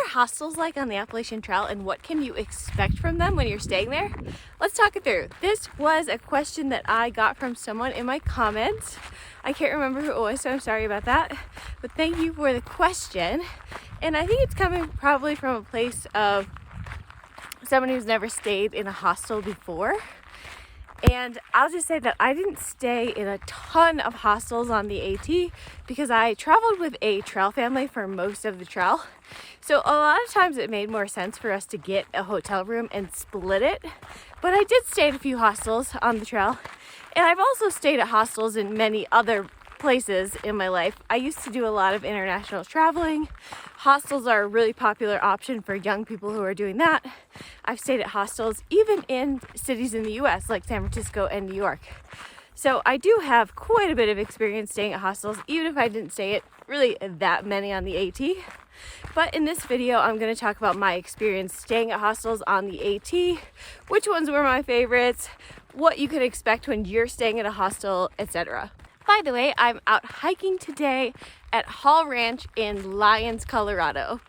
hostels like on the Appalachian Trail, and what can you expect from them when you're staying there? Let's talk it through. This was a question that I got from someone in my comments. I can't remember who it was, so I'm sorry about that. But thank you for the question. And I think it's coming probably from a place of someone who's never stayed in a hostel before. And I'll just say that I didn't stay in a ton of hostels on the AT because I traveled with a trail family for most of the trail. So a lot of times it made more sense for us to get a hotel room and split it. But I did stay at a few hostels on the trail. And I've also stayed at hostels in many other places in my life. I used to do a lot of international traveling. Hostels are a really popular option for young people who are doing that. I've stayed at hostels even in cities in the US like San Francisco and New York. So I do have quite a bit of experience staying at hostels, even if I didn't stay at really that many on the AT. But in this video, I'm going to talk about my experience staying at hostels on the AT, which ones were my favorites, what you can expect when you're staying at a hostel, etc. By the way, I'm out hiking today at Hall Ranch in Lyons, Colorado.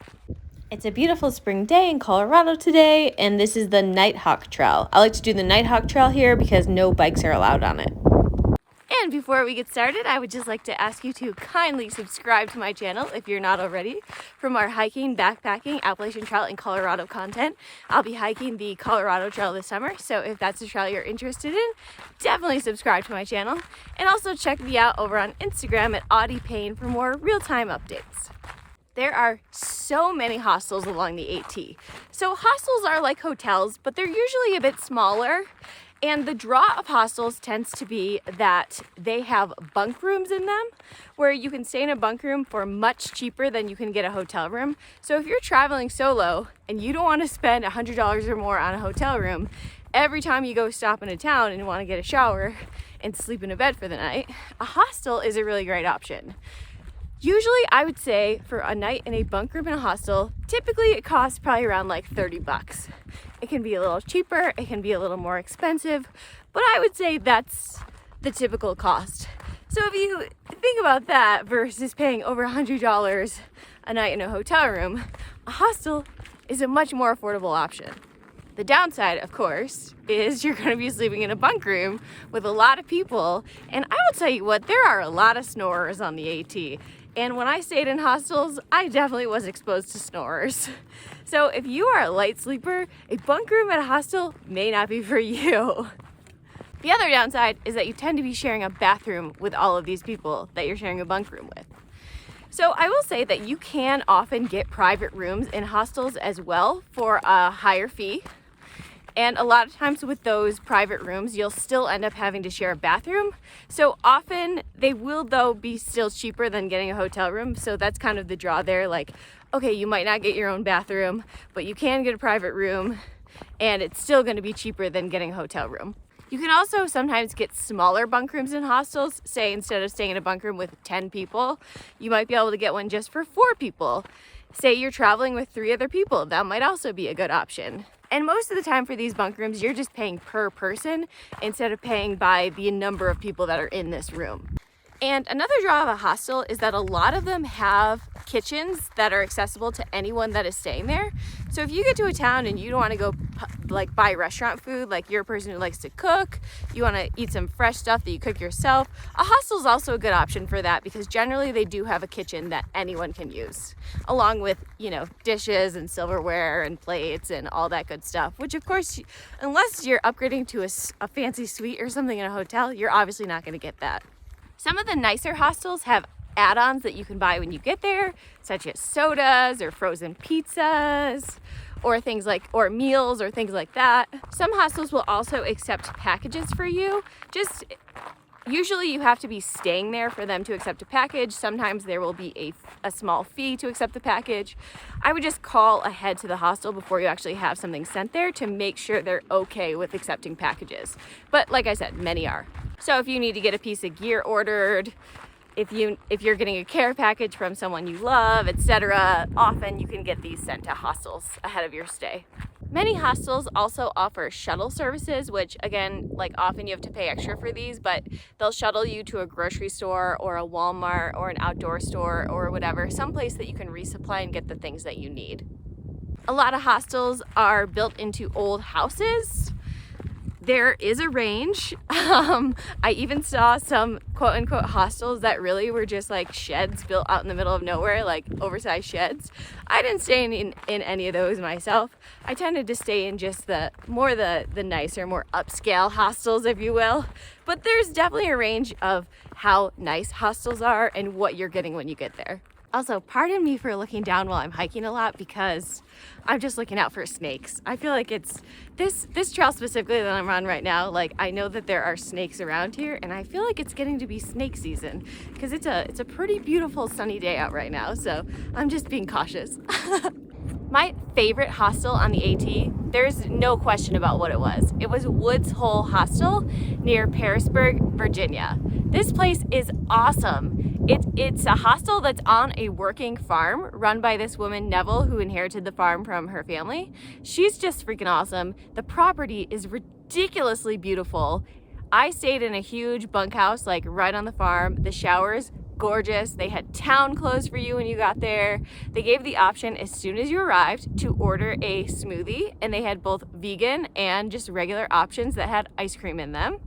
It's a beautiful spring day in Colorado today, and this is the Nighthawk Trail. I like to do the Nighthawk Trail here because no bikes are allowed on it. And before we get started, I would just like to ask you to kindly subscribe to my channel if you're not already for more hiking, backpacking, Appalachian Trail, and Colorado content. I'll be hiking the Colorado Trail this summer, so if that's a trail you're interested in, definitely subscribe to my channel. And also check me out over on Instagram at Audie Payne for more real-time updates. There are so many hostels along the AT. So hostels are like hotels, but they're usually a bit smaller. And the draw of hostels tends to be that they have bunk rooms in them where you can stay in a bunk room for much cheaper than you can get a hotel room. So if you're traveling solo and you don't want to spend $100 or more on a hotel room every time you go stop in a town and want to get a shower and sleep in a bed for the night, a hostel is a really great option. Usually I would say for a night in a bunk room in a hostel, typically it costs probably around like $30. It can be a little cheaper, it can be a little more expensive, but I would say that's the typical cost. So if you think about that versus paying over $100 a night in a hotel room, a hostel is a much more affordable option. The downside, of course, is you're going to be sleeping in a bunk room with a lot of people, and I will tell you what, there are a lot of snorers on the AT. And when I stayed in hostels, I definitely was exposed to snorers. So if you are a light sleeper, a bunk room at a hostel may not be for you. The other downside is that you tend to be sharing a bathroom with all of these people that you're sharing a bunk room with. So I will say that you can often get private rooms in hostels as well for a higher fee. And a lot of times with those private rooms, you'll still end up having to share a bathroom. So often they will, though, be still cheaper than getting a hotel room. So that's kind of the draw there. Like, okay, you might not get your own bathroom, but you can get a private room and it's still going to be cheaper than getting a hotel room. You can also sometimes get smaller bunk rooms in hostels. Say instead of staying in a bunk room with 10 people, you might be able to get one just for 4 people. Say you're traveling with 3 other people, that might also be a good option. And most of the time for these bunk rooms, you're just paying per person instead of paying by the number of people that are in this room. And another draw of a hostel is that a lot of them have kitchens that are accessible to anyone that is staying there. So if you get to a town and you don't want to go like buy restaurant food, like you're a person who likes to cook, you want to eat some fresh stuff that you cook yourself, a hostel is also a good option for that because generally they do have a kitchen that anyone can use, along with, you know, dishes and silverware and plates and all that good stuff, which of course, unless you're upgrading to a fancy suite or something in a hotel, you're obviously not going to get that. Some of the nicer hostels have add-ons that you can buy when you get there, such as sodas or frozen pizzas or things like, or meals or things like that. Some hostels will also accept packages for you. Usually you have to be staying there for them to accept a package. Sometimes there will be a small fee to accept the package. I would just call ahead to the hostel before you actually have something sent there to make sure they're okay with accepting packages. But like I said, many are. So if you need to get a piece of gear ordered, if you're getting a care package from someone you love, etc., often you can get these sent to hostels ahead of your stay. Many hostels also offer shuttle services, which again, like often you have to pay extra for these, but they'll shuttle you to a grocery store or a Walmart or an outdoor store or whatever, someplace that you can resupply and get the things that you need. A lot of hostels are built into old houses. There is a range. I even saw some quote unquote hostels that really were just like sheds built out in the middle of nowhere, like oversized sheds. I didn't stay in any of those myself. I tended to stay in just the nicer, more upscale hostels, if you will. But there's definitely a range of how nice hostels are and what you're getting when you get there. Also, pardon me for looking down while I'm hiking a lot because I'm just looking out for snakes. I feel like it's this trail specifically that I'm on right now, like I know that there are snakes around here and I feel like it's getting to be snake season because it's a pretty beautiful sunny day out right now, so I'm just being cautious. My favorite hostel on the AT, there's no question about what it was. It was Woods Hole Hostel near Parisburg, Virginia. This place is awesome. It's a hostel that's on a working farm run by this woman, Neville, who inherited the farm from her family. She's just freaking awesome. The property is ridiculously beautiful. I stayed in a huge bunkhouse, like right on the farm. The showers, gorgeous. They had town clothes for you when you got there. They gave the option as soon as you arrived to order a smoothie, and they had both vegan and just regular options that had ice cream in them.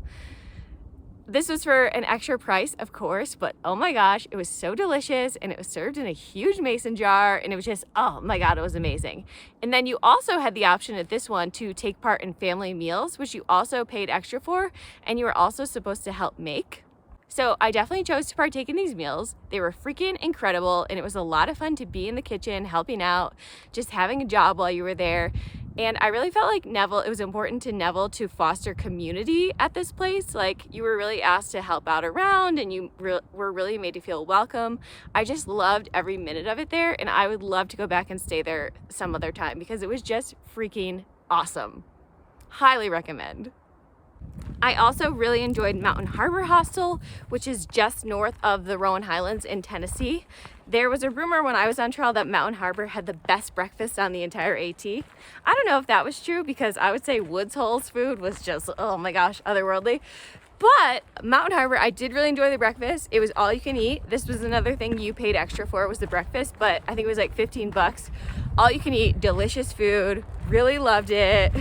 This was for an extra price, of course, but oh my gosh, it was so delicious, and it was served in a huge mason jar, and it was just, oh my God, it was amazing. And then you also had the option at this one to take part in family meals, which you also paid extra for, and you were also supposed to help make. So I definitely chose to partake in these meals. They were freaking incredible, and it was a lot of fun to be in the kitchen, helping out, just having a job while you were there. And I really felt like it was important to Neville to foster community at this place. Like, you were really asked to help out around, and you were really made to feel welcome. I just loved every minute of it there, and I would love to go back and stay there some other time because it was just freaking awesome. Highly recommend. I also really enjoyed Mountain Harbor Hostel, which is just north of the Rowan Highlands in Tennessee. There was a rumor when I was on trail that Mountain Harbor had the best breakfast on the entire AT. I don't know if that was true because I would say Woods Hole's food was just, oh my gosh, otherworldly. But Mountain Harbor, I did really enjoy the breakfast. It was all you can eat. This was another thing you paid extra for, was the breakfast, but I think it was like 15 bucks. All you can eat, delicious food, really loved it.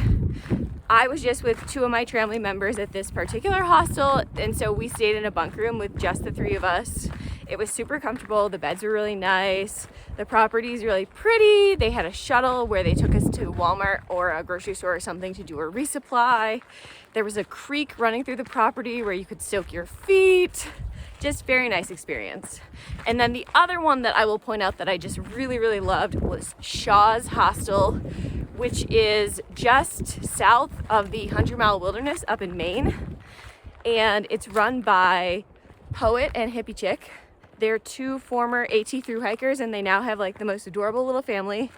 I was just with two of my family members at this particular hostel, and so we stayed in a bunk room with just the three of us. It was super comfortable. The beds were really nice. The property's really pretty. They had a shuttle where they took us to Walmart or a grocery store or something to do a resupply. There was a creek running through the property where you could soak your feet. Just very nice experience. And then the other one that I will point out that I just really, really loved was Shaw's Hostel, which is just south of the 100-mile wilderness up in Maine. And it's run by Poet and Hippie Chick. They're two former AT thru hikers, and they now have like the most adorable little family.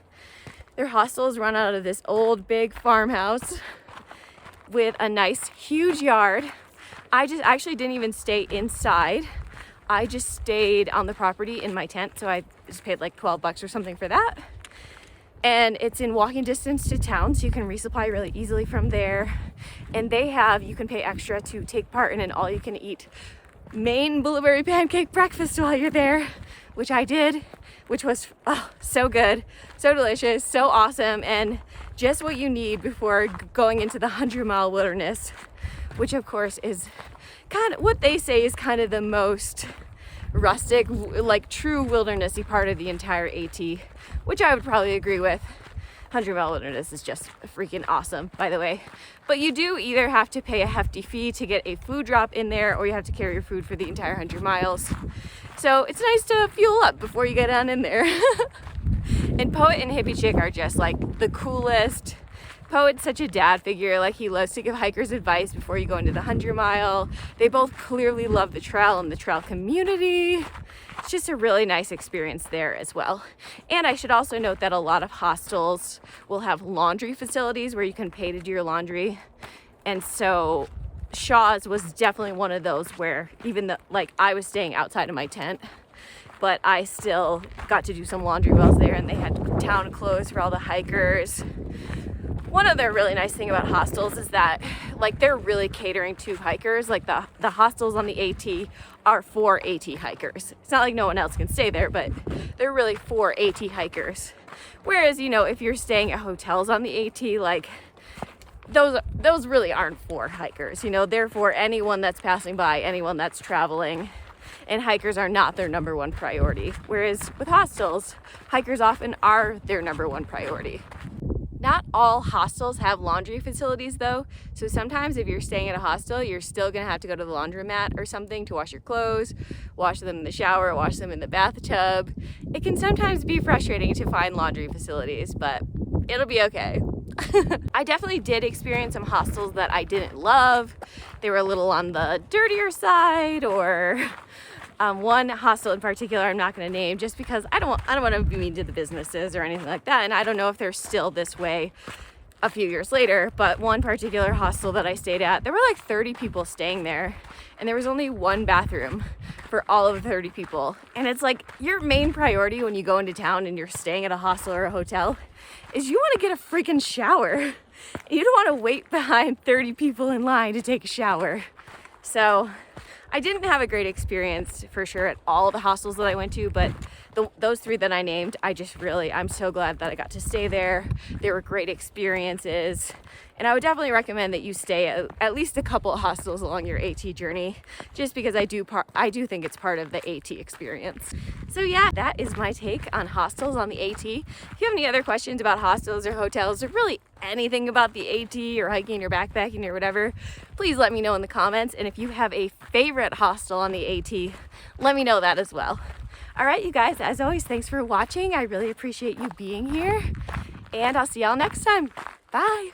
Their hostel is run out of this old big farmhouse with a nice huge yard. I just actually didn't even stay inside. I just stayed on the property in my tent, so I just paid like 12 bucks or something for that. And it's in walking distance to town, so you can resupply really easily from there. And you can pay extra to take part in an all-you-can-eat Maine blueberry pancake breakfast while you're there, which I did, which was so good, so delicious, so awesome, and just what you need before going into the 100-mile wilderness, which of course is kind of what they say is kind of the most rustic, like true wildernessy part of the entire AT, which I would probably agree with. 100-mile wilderness is just freaking awesome, by the way. But you do either have to pay a hefty fee to get a food drop in there, or you have to carry your food for the entire 100 miles. So it's nice to fuel up before you get on in there. And Poet and Hippie Chick are just like the coolest. Poet's such a dad figure, like he loves to give hikers advice before you go into the 100-mile. They both clearly love the trail and the trail community. It's just a really nice experience there as well. And I should also note that a lot of hostels will have laundry facilities where you can pay to do your laundry. And so Shaw's was definitely one of those where even though I was staying outside of my tent, but I still got to do some laundry while I was there, and they had town clothes for all the hikers. One other really nice thing about hostels is that like they're really catering to hikers. Like the hostels on the AT are for AT hikers. It's not like no one else can stay there, but they're really for AT hikers. Whereas, you know, if you're staying at hotels on the AT, like those really aren't for hikers. You know, they're for anyone that's passing by, anyone that's traveling, and hikers are not their number one priority. Whereas with hostels, hikers often are their number one priority. Not all hostels have laundry facilities though, so sometimes if you're staying at a hostel, you're still gonna have to go to the laundromat or something to wash your clothes, wash them in the shower, wash them in the bathtub. It can sometimes be frustrating to find laundry facilities, but it'll be okay. I definitely did experience some hostels that I didn't love. They were a little on the dirtier side, or one hostel in particular I'm not going to name just because I don't want to be mean to the businesses or anything like that, and I don't know if they're still this way a few years later, but one particular hostel that I stayed at, there were like 30 people staying there, and there was only one bathroom for all of the 30 people. And it's like your main priority when you go into town and you're staying at a hostel or a hotel is you want to get a freaking shower. You don't want to wait behind 30 people in line to take a shower. So I didn't have a great experience for sure at all the hostels that I went to, but those three that I named, I'm so glad that I got to stay there. They were great experiences, and I would definitely recommend that you stay at least a couple of hostels along your AT journey, just because I do think it's part of the AT experience. So yeah, that is my take on hostels on the AT. If you have any other questions about hostels or hotels or really anything about the AT or hiking or backpacking or whatever, please let me know in the comments. And if you have a favorite hostel on the AT, let me know that as well. All right, you guys, as always, thanks for watching. I really appreciate you being here, and I'll see y'all next time. Bye.